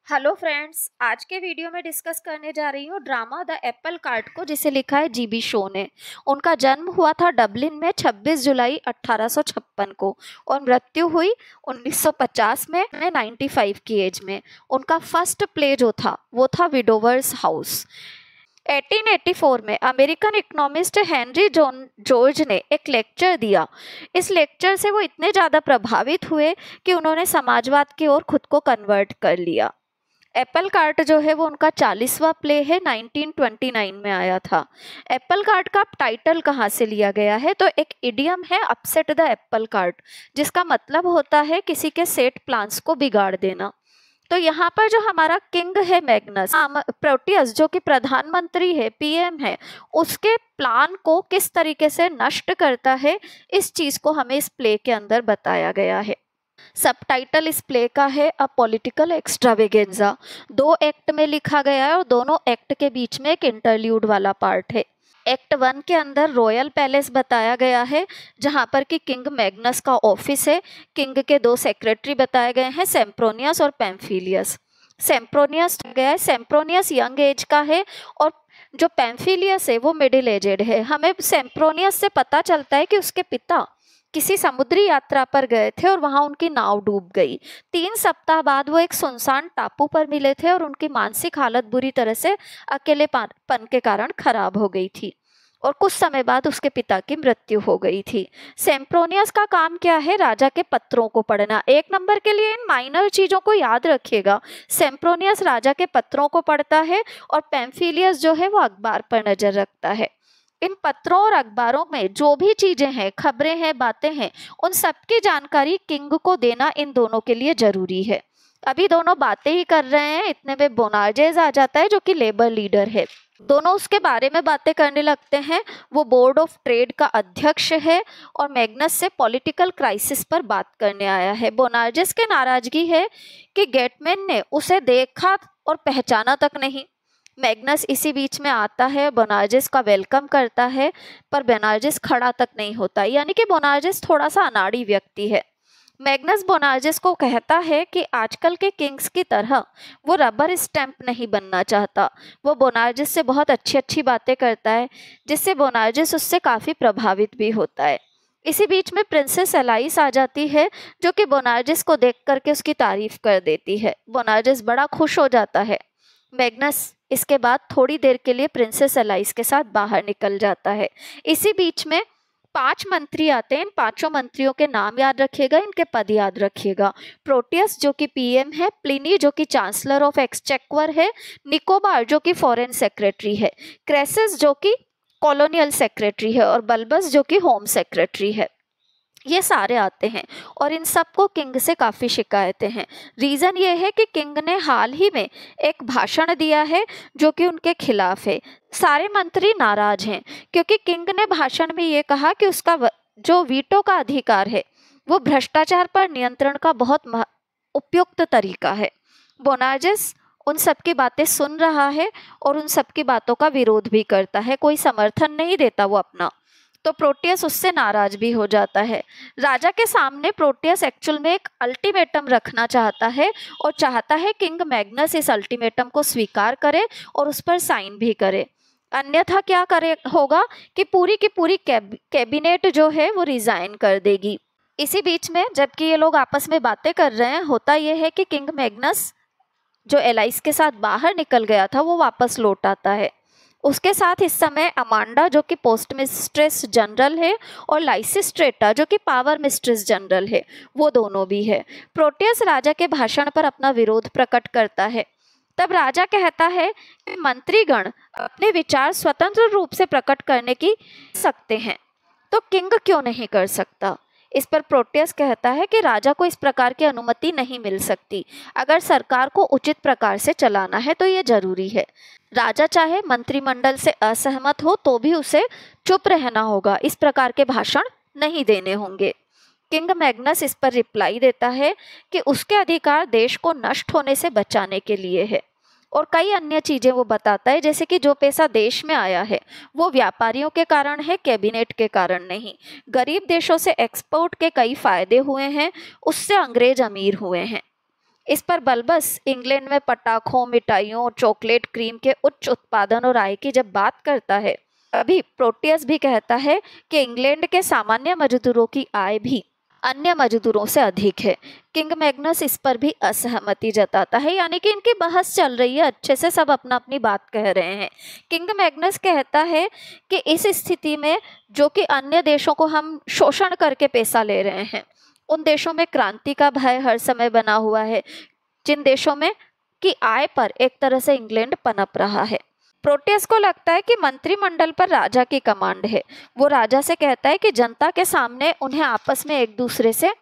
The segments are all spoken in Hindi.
हेलो फ्रेंड्स, आज के वीडियो में डिस्कस करने जा रही हूँ ड्रामा द एप्पल कार्ट को, जिसे लिखा है जीबी शो ने। उनका जन्म हुआ था डबलिन में 26 जुलाई 1856 को और मृत्यु हुई 1950 में 95 की एज में। उनका फर्स्ट प्ले जो था वो था विडोवर्स हाउस। 1884 में American economist Henry John George ने एक लेक्चर दिया। इस लेक्चर से वो इतने ज़्यादा प्रभावित हुए कि उन्होंने समाजवाद की ओर खुद को कन्वर्ट कर लिया। एप्पल कार्ट जो है वो उनका 40वां प्ले है, 1929 में आया था। एप्पल कार्ट का टाइटल कहाँ से लिया गया है, तो एक इडियम है अपसेट द एप्पल कार्ट, जिसका मतलब होता है किसी के सेट प्लान्स को बिगाड़ देना। तो यहाँ पर जो हमारा किंग है मैग्नस प्रोटियस, जो कि प्रधानमंत्री है, पीएम है, उसके प्लान को किस तरीके से नष्ट करता है, इस चीज को हमें इस प्ले के अंदर बताया गया है। सबटाइटल इस प्ले का है अ पॉलिटिकल एक्स्ट्रावेगेंजा। 2 एक्ट में लिखा गया है और दोनों एक्ट के बीच में एक इंटरल्यूड वाला पार्ट है। एक्ट 1 के अंदर रॉयल पैलेस बताया गया है, जहां पर कि किंग मैग्नस का ऑफिस है। किंग के 2 सेक्रेटरी बताए गए हैं, सेम्प्रोनियस और पैम्फिलियस। सेम्प्रोनियस यंग एज का है और जो पैम्फिलियस है वो मिडिल एजेड है। हमें सेम्प्रोनियस से पता चलता है कि उसके पिता किसी समुद्री यात्रा पर गए थे और वहां उनकी नाव डूब गई। 3 सप्ताह बाद वो एक सुनसान टापू पर मिले थे और उनकी मानसिक हालत बुरी तरह से अकेलेपन के कारण खराब हो गई थी और कुछ समय बाद उसके पिता की मृत्यु हो गई थी। सेम्प्रोनियस का काम क्या है? राजा के पत्रों को पढ़ना। 1 नंबर के लिए इन माइनर चीजों को याद रखिएगा। सेम्प्रोनियस राजा के पत्रों को पढ़ता है और पैम्फिलियस जो है वो अखबार पर नजर रखता है। इन पत्रों और अखबारों में जो भी चीजें हैं, खबरें हैं, बातें हैं, उन सब की जानकारी किंग को देना इन दोनों के लिए जरूरी है। अभी दोनों बातें ही कर रहे हैं, इतने में बोनार्जेस आ जाता है जो कि लेबर लीडर है। दोनों उसके बारे में बातें करने लगते हैं। वो बोर्ड ऑफ ट्रेड का अध्यक्ष है और मैग्नस से पॉलिटिकल क्राइसिस पर बात करने आया है। बोनार्जेस के नाराजगी है कि गेटमैन ने उसे देखा और पहचाना तक नहीं। मैग्नस इसी बीच में आता है, बोनार्जेस का वेलकम करता है, पर बोनार्जेस खड़ा तक नहीं होता, यानी कि बोनार्जेस थोड़ा सा अनाड़ी व्यक्ति है। मैग्नस बोनार्जेस को कहता है कि आजकल के किंग्स की तरह वो रबर स्टैंप नहीं बनना चाहता। वो बोनार्जेस से बहुत अच्छी अच्छी बातें करता है, जिससे बोनार्जेस उससे काफ़ी प्रभावित भी होता है। इसी बीच में प्रिंसेस एलाइस आ जाती है, जो कि बोनार्जेस को देख करके उसकी तारीफ कर देती है। बोनार्जेस बड़ा खुश हो जाता है। मैग्नस इसके बाद थोड़ी देर के लिए प्रिंसेस एलाइस के साथ बाहर निकल जाता है। इसी बीच में 5 मंत्री आते हैं। इन 5 मंत्रियों के नाम याद रखिएगा, इनके पद याद रखिएगा। प्रोटियस जो कि पीएम है, प्लिनी जो कि चांसलर ऑफ एक्सचेक्वर है, निकोबार जो कि फॉरेन सेक्रेटरी है, क्रेसिस जो कि कॉलोनियल सेक्रेटरी है और बल्बस जो कि होम सेक्रेटरी है। ये सारे आते हैं और इन सबको किंग से काफ़ी शिकायतें हैं। रीज़न ये है कि किंग ने हाल ही में एक भाषण दिया है जो कि उनके खिलाफ है। सारे मंत्री नाराज हैं क्योंकि किंग ने भाषण में ये कहा कि उसका जो वीटो का अधिकार है वो भ्रष्टाचार पर नियंत्रण का बहुत उपयुक्त तरीका है। बोनार्जेस उन सबकी बातें सुन रहा है और उन सबकी बातों का विरोध भी करता है, कोई समर्थन नहीं देता वो अपना। तो प्रोटियस उससे नाराज भी हो जाता है। राजा के सामने प्रोटियस एक्चुअल में एक अल्टीमेटम रखना चाहता है और चाहता है किंग मैग्नस इस अल्टीमेटम को स्वीकार करे और उस पर साइन भी करे। अन्यथा क्या करे होगा कि पूरी की पूरी कैबिनेट जो है वो रिजाइन कर देगी। इसी बीच में जबकि ये लोग आपस में बातें कर रहे हैं, होता यह है कि किंग मैग्नस जो एलाइस के साथ बाहर निकल गया था वो वापस लौट आता है। उसके साथ इस समय अमांडा जो कि पोस्ट मिस्ट्रेस जनरल है और लाइसिस्ट्रेटा जो कि पावर मिस्ट्रेस जनरल है, वो दोनों भी है। प्रोटियस राजा के भाषण पर अपना विरोध प्रकट करता है। तब राजा कहता है कि मंत्रीगण अपने विचार स्वतंत्र रूप से प्रकट करने की सकते हैं, तो किंग क्यों नहीं कर सकता? इस पर प्रोटियस कहता है कि राजा को इस प्रकार की अनुमति नहीं मिल सकती। अगर सरकार को उचित प्रकार से चलाना है तो ये जरूरी है। राजा चाहे मंत्रिमंडल से असहमत हो तो भी उसे चुप रहना होगा, इस प्रकार के भाषण नहीं देने होंगे। किंग मैग्नस इस पर रिप्लाई देता है कि उसके अधिकार देश को नष्ट होने से बचाने के लिए है और कई अन्य चीजें वो बताता है, जैसे कि जो पैसा देश में आया है वो व्यापारियों के कारण है, कैबिनेट के कारण नहीं। गरीब देशों से एक्सपोर्ट के कई फायदे हुए हैं, उससे अंग्रेज अमीर हुए हैं। इस पर बल्बस इंग्लैंड में पटाखों, मिठाइयों, चॉकलेट, क्रीम के उच्च उत्पादन और आय की जब बात करता है, अभी प्रोटियस भी कहता है कि इंग्लैंड के सामान्य मजदूरों की आय भी अन्य मजदूरों से अधिक है। किंग मैग्नस इस पर भी असहमति जताता है, यानी कि इनकी बहस चल रही है, अच्छे से सब अपना अपनी बात कह रहे हैं। किंग मैग्नस कहता है कि इस स्थिति में जो कि अन्य देशों को हम शोषण करके पैसा ले रहे हैं, उन देशों में क्रांति का भय हर समय बना हुआ है, जिन देशों में की आय पर एक तरह से इंग्लैंड पनप रहा है। प्रोटियस को लगता है कि मंत्रिमंडल पर राजा की कमांड है। वो राजा से कहता है कि जनता के सामने उन्हें आपस में एक दूसरे से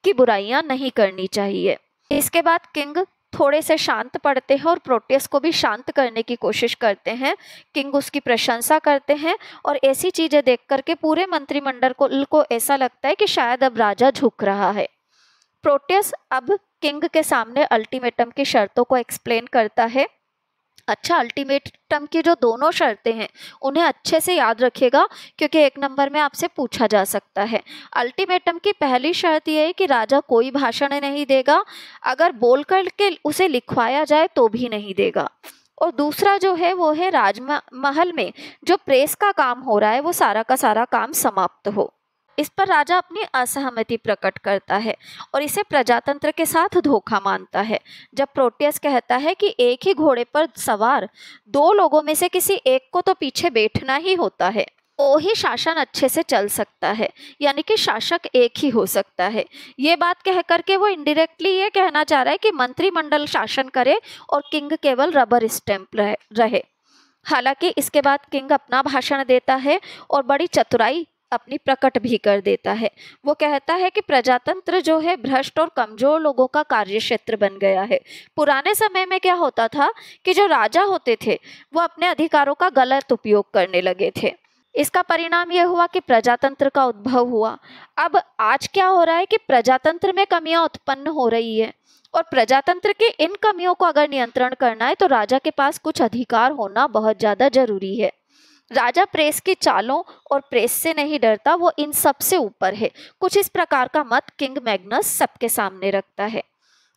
की बुराइयां नहीं करनी चाहिए। इसके बाद किंग थोड़े से शांत पड़ते हैं और प्रोटियस को भी शांत करने की कोशिश करते हैं। किंग उसकी प्रशंसा करते हैं और ऐसी चीजें देख करके पूरे मंत्रिमंडल को ऐसा लगता है कि शायद अब राजा झुक रहा है। प्रोटियस अब किंग के सामने अल्टीमेटम की शर्तों को एक्सप्लेन करता है। अच्छा, अल्टीमेटम की जो दोनों शर्तें हैं उन्हें अच्छे से याद रखिएगा, क्योंकि एक नंबर में आपसे पूछा जा सकता है। अल्टीमेटम की पहली शर्त यह है कि राजा कोई भाषण नहीं देगा, अगर बोल कर के उसे लिखवाया जाए तो भी नहीं देगा। और दूसरा जो है वो है राजमहल में जो प्रेस का काम हो रहा है वो सारा का सारा काम समाप्त हो। इस पर राजा अपनी असहमति प्रकट करता है और इसे प्रजातंत्र के साथ धोखा मानता है। जब प्रोटियस कहता है कि एक ही घोड़े पर सवार दो लोगों में से किसी एक को तो पीछे बैठना ही होता है, तो ही शासन अच्छे से चल सकता है, यानी कि शासक एक ही हो सकता है। ये बात कह करके वो इनडायरेक्टली ये कहना चाह रहा है कि मंत्रिमंडल शासन करे और किंग केवल रबर स्टैंप रहे। हालांकि इसके बाद किंग अपना भाषण देता है और बड़ी चतुराई अपनी प्रकट भी कर देता है। वो कहता है कि प्रजातंत्र जो है भ्रष्ट और कमजोर लोगों का कार्यक्षेत्र बन गया है। पुराने समय में क्या होता था कि जो राजा होते थे वो अपने अधिकारों का गलत उपयोग करने लगे थे। इसका परिणाम यह हुआ कि प्रजातंत्र का उद्भव हुआ। अब आज क्या हो रहा है कि प्रजातंत्र में कमियां उत्पन्न हो रही है और प्रजातंत्र की इन कमियों को अगर नियंत्रण करना है तो राजा के पास कुछ अधिकार होना बहुत ज्यादा जरूरी है। राजा प्रेस की चालों और प्रेस से नहीं डरता, वो इन सब से ऊपर है। कुछ इस प्रकार का मत किंग मैग्नस सबके सामने रखता है।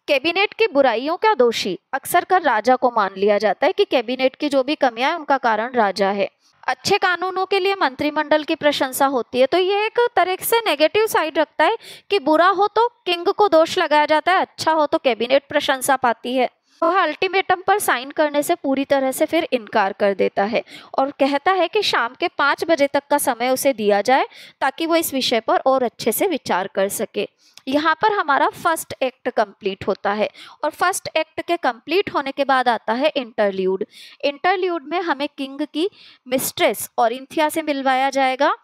कैबिनेट की बुराइयों का दोषी अक्सर कर राजा को मान लिया जाता है कि कैबिनेट की जो भी कमियां हैं उनका कारण राजा है। अच्छे कानूनों के लिए मंत्रिमंडल की प्रशंसा होती है, तो ये एक तरह से नेगेटिव साइड रखता है कि बुरा हो तो किंग को दोष लगाया जाता है, अच्छा हो तो कैबिनेट प्रशंसा पाती है। वह अल्टीमेटम पर साइन करने से पूरी तरह से फिर इनकार कर देता है और कहता है कि शाम के 5 बजे तक का समय उसे दिया जाए ताकि वो इस विषय पर और अच्छे से विचार कर सके। यहाँ पर हमारा फर्स्ट एक्ट कंप्लीट होता है और फर्स्ट एक्ट के कंप्लीट होने के बाद आता है इंटरल्यूड। इंटरल्यूड में हमें किंग की मिस्ट्रेस ओरिंथिया से मिलवाया जाएगा।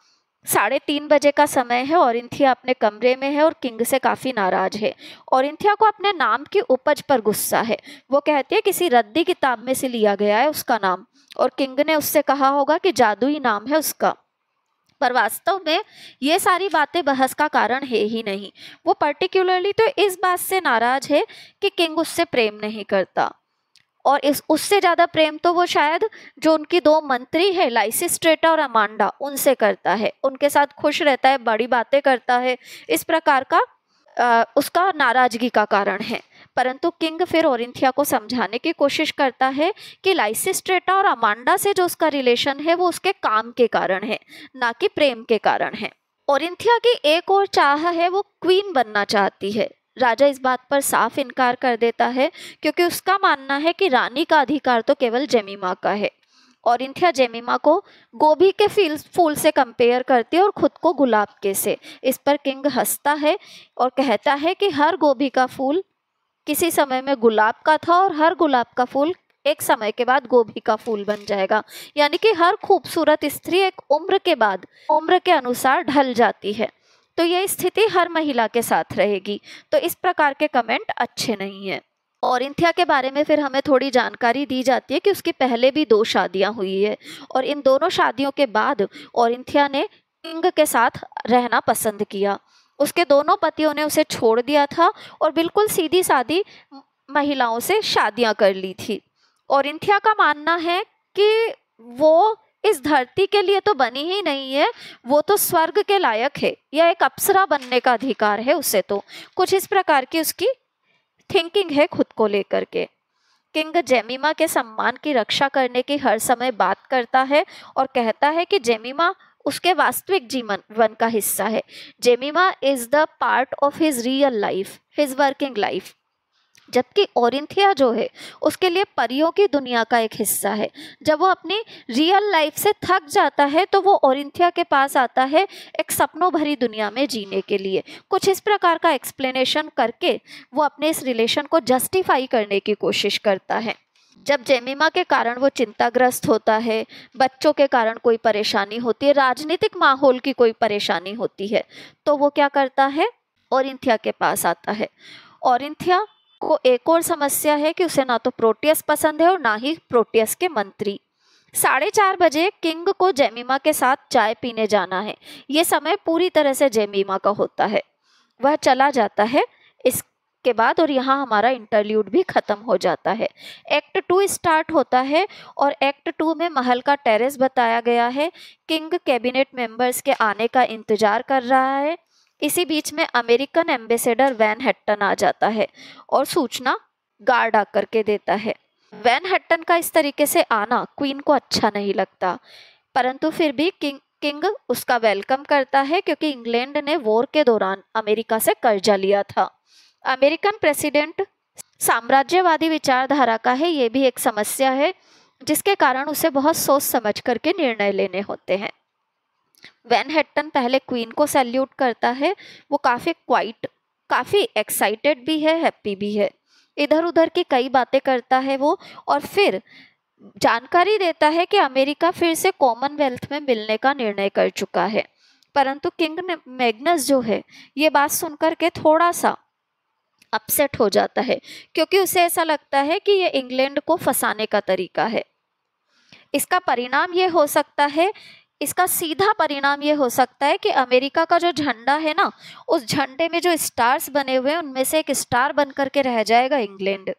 3:30 बजे का समय है। ओरिंथिया अपने कमरे में है और किंग से काफी नाराज है। ओरिंथिया को अपने नाम की उपज पर गुस्सा है। वो कहती है किसी रद्दी किताब में से लिया गया है उसका नाम और किंग ने उससे कहा होगा कि जादुई नाम है उसका, पर वास्तव में ये सारी बातें बहस का कारण है ही नहीं। वो पर्टिकुलरली तो इस बात से नाराज है कि किंग उससे प्रेम नहीं करता और उससे ज्यादा प्रेम तो वो शायद जो उनकी 2 मंत्री है लाइसिस्ट्रेटा और अमांडा उनसे करता है। उनके साथ खुश रहता है, बड़ी बातें करता है, इस प्रकार का उसका नाराजगी का कारण है। परंतु किंग फिर ओरिंथिया को समझाने की कोशिश करता है कि लाइसिस्ट्रेटा और अमांडा से जो उसका रिलेशन है वो उसके काम के कारण है, ना कि प्रेम के कारण है। ओरिंथिया की एक और चाह है, वो क्वीन बनना चाहती है। राजा इस बात पर साफ इनकार कर देता है क्योंकि उसका मानना है कि रानी का अधिकार तो केवल जेमिमा का है। ओरिंथिया जेमिमा को गोभी के फूल से कंपेयर करती है और खुद को गुलाब के से। इस पर किंग हंसता है और कहता है कि हर गोभी का फूल किसी समय में गुलाब का था और हर गुलाब का फूल एक समय के बाद गोभी का फूल बन जाएगा, यानी कि हर खूबसूरत स्त्री एक उम्र के बाद उम्र के अनुसार ढल जाती है। तो यह स्थिति हर महिला के साथ रहेगी। तो इस प्रकार के कमेंट अच्छे नहीं है। ओरिंथिया के बारे में फिर हमें थोड़ी जानकारी दी जाती है कि उसकी पहले भी 2 शादियां हुई है और इन दोनों शादियों के बाद ओरिंथिया ने किंग के साथ रहना पसंद किया। उसके दोनों पतियों ने उसे छोड़ दिया था और बिल्कुल सीधी सादी महिलाओं से शादियां कर ली थी। ओरिंथिया का मानना है कि वो इस धरती के लिए तो बनी ही नहीं है, वो तो स्वर्ग के लायक है, यह एक अप्सरा बनने का अधिकार है उसे। तो कुछ इस प्रकार की उसकी थिंकिंग है खुद को लेकर के। किंग जेमिमा के सम्मान की रक्षा करने की हर समय बात करता है और कहता है कि जेमिमा उसके वास्तविक जीवन का हिस्सा है। Jemima is the part of his real life, his working life. जबकि ओरिंथिया जो है उसके लिए परियों की दुनिया का एक हिस्सा है। जब वो अपनी रियल लाइफ से थक जाता है तो वो ओरिंथिया के पास आता है एक सपनों भरी दुनिया में जीने के लिए। कुछ इस प्रकार का एक्सप्लेनेशन करके वो अपने इस रिलेशन को जस्टिफाई करने की कोशिश करता है। जब जेमिमा के कारण वो चिंताग्रस्त होता है, बच्चों के कारण कोई परेशानी होती है, राजनीतिक माहौल की कोई परेशानी होती है, तो वो क्या करता है, ओरिंथिया के पास आता है। ओरिंथिया को एक और समस्या है कि उसे ना तो प्रोटियस पसंद है और ना ही प्रोटियस के मंत्री। 4:30 बजे किंग को जेमिमा के साथ चाय पीने जाना है। ये समय पूरी तरह से जेमिमा का होता है। वह चला जाता है इसके बाद और यहाँ हमारा इंटरल्यूड भी खत्म हो जाता है। एक्ट 2 स्टार्ट होता है और एक्ट 2 में महल का टेरेस बताया गया है। किंग कैबिनेट मेंबर्स के आने का इंतजार कर रहा है। इसी बीच में अमेरिकन एम्बेसडर वैन हैट्टन आ जाता है और सूचना गार्ड आकर के देता है। वैन हैट्टन का इस तरीके से आना क्वीन को अच्छा नहीं लगता, परंतु फिर भी किंग उसका वेलकम करता है क्योंकि इंग्लैंड ने वॉर के दौरान अमेरिका से कर्जा लिया था। अमेरिकन प्रेसिडेंट साम्राज्यवादी विचारधारा का है, ये भी एक समस्या है जिसके कारण उसे बहुत सोच समझ करके निर्णय लेने होते हैं। वैन हैट्टन पहले क्वीन को सैल्यूट करता है। वो काफ़ी एक्साइटेड भी है, हैप्पी भी है, इधर उधर की कई बातें करता है वो, और फिर जानकारी देता है कि अमेरिका फिर से कॉमनवेल्थ में मिलने का निर्णय कर चुका है। परंतु किंग मैग्नस जो है ये बात सुनकर के थोड़ा सा अपसेट हो जाता है क्योंकि उसे ऐसा लगता है कि ये इंग्लैंड को फंसाने का तरीका है। इसका सीधा परिणाम ये हो सकता है कि अमेरिका का जो झंडा है ना, उस झंडे में जो स्टार्स बने हुए हैं उनमें से एक स्टार बन करके रह जाएगा इंग्लैंड।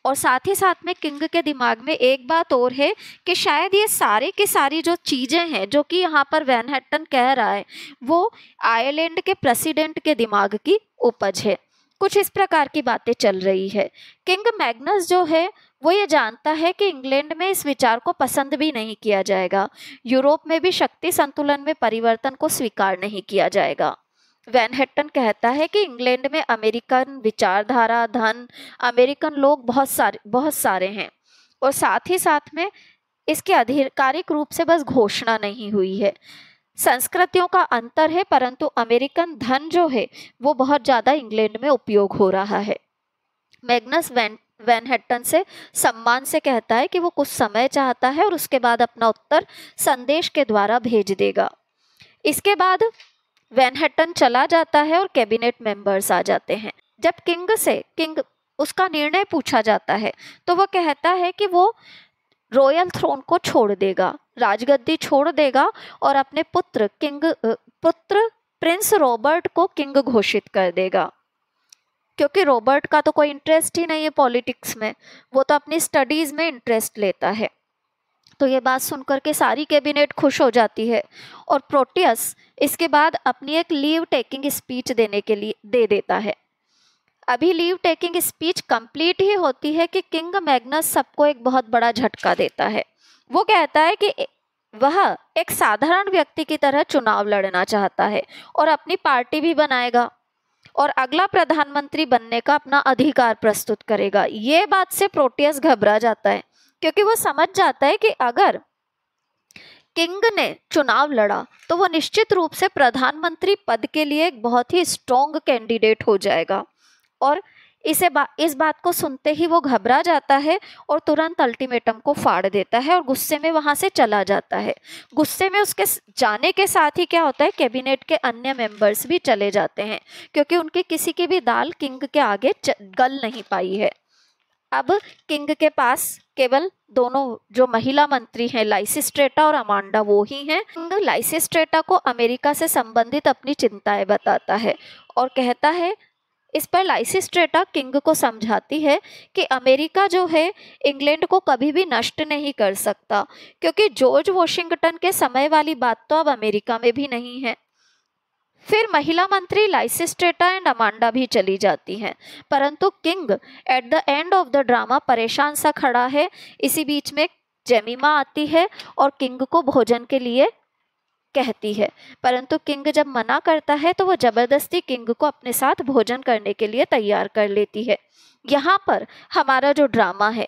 और साथ ही साथ में किंग के दिमाग में एक बात और है कि शायद ये सारे की सारी जो चीज़ें हैं जो कि यहाँ पर वैन हैट्टन कह रहा है वो आयरलैंड के प्रेसिडेंट के दिमाग की उपज है। कुछ इस प्रकार की बातें चल रही है। किंग मैग्नस जो है वो ये जानता है कि इंग्लैंड में इस विचार को पसंद भी नहीं किया जाएगा। यूरोप में भी शक्ति संतुलन में परिवर्तन को स्वीकार नहीं किया जाएगा। वैन हैट्टन कहता है कि इंग्लैंड में अमेरिकन विचारधारा, धन, अमेरिकन लोग बहुत सारे हैं और साथ ही साथ में इसकी आधिकारिक रूप से बस घोषणा नहीं हुई है। संस्कृतियों का अंतर है, परंतु अमेरिकन धन जो है वो बहुत ज़्यादा इंग्लैंड में उपयोग हो रहा है। मैग्नस वैन हैट्टन से सम्मान से कहता है कि वो कुछ समय चाहता है और उसके बाद अपना उत्तर संदेश के द्वारा भेज देगा। इसके बाद वैन हैट्टन चला जाता है और कैबिनेट मेंबर्स आ जाते हैं। जब किंग उसका निर्णय पूछा जाता है तो वो कहता है कि वो रॉयल थ्रोन को छोड़ देगा, राजगद्दी छोड़ देगा और अपने पुत्र प्रिंस रॉबर्ट को किंग घोषित कर देगा, क्योंकि रॉबर्ट का तो कोई इंटरेस्ट ही नहीं है पॉलिटिक्स में, वो तो अपनी स्टडीज में इंटरेस्ट लेता है। तो ये बात सुनकर के सारी कैबिनेट खुश हो जाती है और प्रोटियस इसके बाद अपनी एक लीव टेकिंग स्पीच देने के लिए दे देता है। अभी लीव टेकिंग स्पीच कंप्लीट ही होती है कि किंग मैग्नस सबको एक बहुत बड़ा झटका देता है। वो कहता है कि वह एक साधारण व्यक्ति की तरह चुनाव लड़ना चाहता है और अपनी पार्टी भी बनाएगा और अगला प्रधानमंत्री बनने का अपना अधिकार प्रस्तुत करेगा। ये बात से प्रोटियस घबरा जाता है क्योंकि वो समझ जाता है कि अगर किंग ने चुनाव लड़ा तो वो निश्चित रूप से प्रधानमंत्री पद के लिए एक बहुत ही स्ट्रॉन्ग कैंडिडेट हो जाएगा। और इस बात को सुनते ही वो घबरा जाता है और तुरंत अल्टीमेटम को फाड़ देता है और गुस्से में वहां से चला जाता है। गुस्से में उसके जाने के साथ ही क्या होता है, कैबिनेट के अन्य मेंबर्स भी चले जाते हैं क्योंकि उनकी किसी की भी दाल किंग के आगे गल नहीं पाई है। अब किंग के पास केवल दोनों जो महिला मंत्री हैं, लाइसिस्ट्रेटा और अमांडा, वो ही हैं। किंग लाइसिस्ट्रेटा को अमेरिका से संबंधित अपनी चिंताएं बताता है और कहता है, इस पर लाइसिस्ट्रेटा किंग को समझाती है कि अमेरिका जो है इंग्लैंड को कभी भी नष्ट नहीं कर सकता, क्योंकि जॉर्ज वॉशिंगटन के समय वाली बात तो अब अमेरिका में भी नहीं है। फिर महिला मंत्री लाइसिस्ट्रेटा एंड अमांडा भी चली जाती हैं, परंतु king at the end of the drama परेशान सा खड़ा है। इसी बीच में जेमिमा आती है और किंग को भोजन के लिए कहती है, परंतु किंग जब मना करता है तो वो जबरदस्ती किंग को अपने साथ भोजन करने के लिए तैयार कर लेती है। यहाँ पर हमारा जो ड्रामा है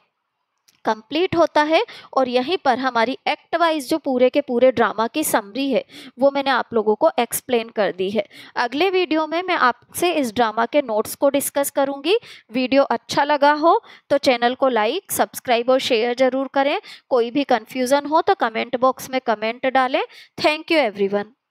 कंप्लीट होता है और यहीं पर हमारी एक्ट वाइज जो पूरे के पूरे ड्रामा की समरी है वो मैंने आप लोगों को एक्सप्लेन कर दी है। अगले वीडियो में मैं आपसे इस ड्रामा के नोट्स को डिस्कस करूंगी। वीडियो अच्छा लगा हो तो चैनल को लाइक, सब्सक्राइब और शेयर जरूर करें। कोई भी कंफ्यूजन हो तो कमेंट बॉक्स में कमेंट डालें। Thank you everyone.